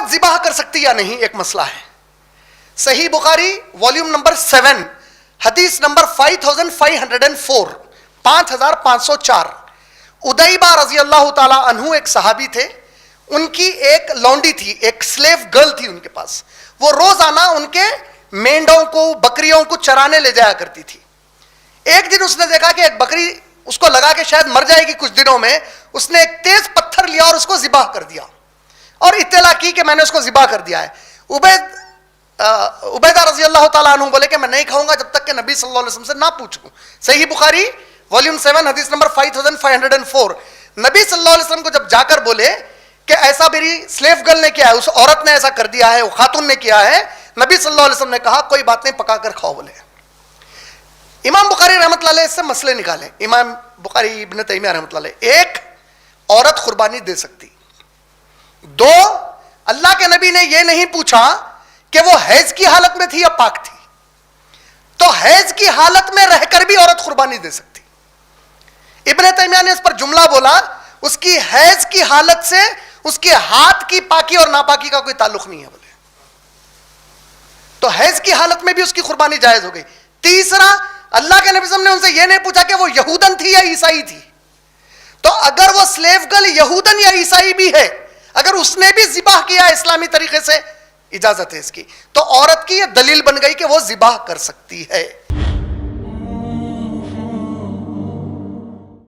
عورت ذبح کر سکتی یا نہیں ایک مسئلہ ہے. صحیح بخاری والیوم نمبر 7 حدیث نمبر 5504 5504. ادیبہ رضی اللہ تعالی عنہ ایک صحابی تھے, ان کی ایک لونڈی تھی, ایک سلیو گرل تھی ان کے پاس. وہ روزانہ ان کے مینڈوں کو بکریوں کو چرانے لے جایا کرتی تھی. ایک دن اس نے دیکھا کہ ایک بکری اس کو لگا کہ شاید مر جائے گی کچھ دنوں میں. اس نے ایک تیز پتھر لیا اور اس کو ذبح کر دیا اور اطلاع کی کہ میں نے اس کو ذبح کر دیا ہے. عبیدہ رضی اللہ تعالیٰ عنہ بولے کہ میں نہیں کھاؤں گا جب تک کہ نبی صلی اللہ علیہ وسلم سے نہ پوچھوں. صحیح بخاری والیوم 7 حدیث نمبر 5504. نبی صلی اللہ علیہ وسلم کو جب جا کر بولے کہ ایسا میری سلیو گرل نے کیا ہے, اس عورت نے ایسا کر دیا ہے, وہ خاتون نے کیا ہے, نبی صلی اللہ علیہ وسلم نے کہا کوئی بات نہیں, پکا کر کھاؤ. بولے امام بخاری رحمۃ اللہ علیہ اس سے مسئلے نکالے. امام بخاری ابن تیمیہ رحمۃ اللہ علیہ, ایک عورت قربانی دے سکتی. 2, اللہ کے نبی نے یہ نہیں پوچھا کہ وہ حیض کی حالت میں تھی یا پاک تھی, تو حیض کی حالت میں رہ کر بھی عورت قربانی دے سکتی. ابن تیمیہ نے اس پر جملہ بولا اس کی حیض کی حالت سے اس کے ہاتھ کی پاکی اور ناپاکی کا کوئی تعلق نہیں ہے. بولے تو حیض کی حالت میں بھی اس کی قربانی جائز ہو گئی. تیسرا, اللہ کے نبی صلی اللہ علیہ وسلم نے ان سے یہ نہیں پوچھا کہ وہ یہودن تھی یا عیسائی تھی, تو اگر وہ سلیو گرل یہودن یا عیسائی بھی ہے, اگر اس نے بھی ذبح کیا اسلامی طریقے سے, اجازت ہے اس کی, تو عورت کی یہ دلیل بن گئی کہ وہ ذبح کر سکتی ہے.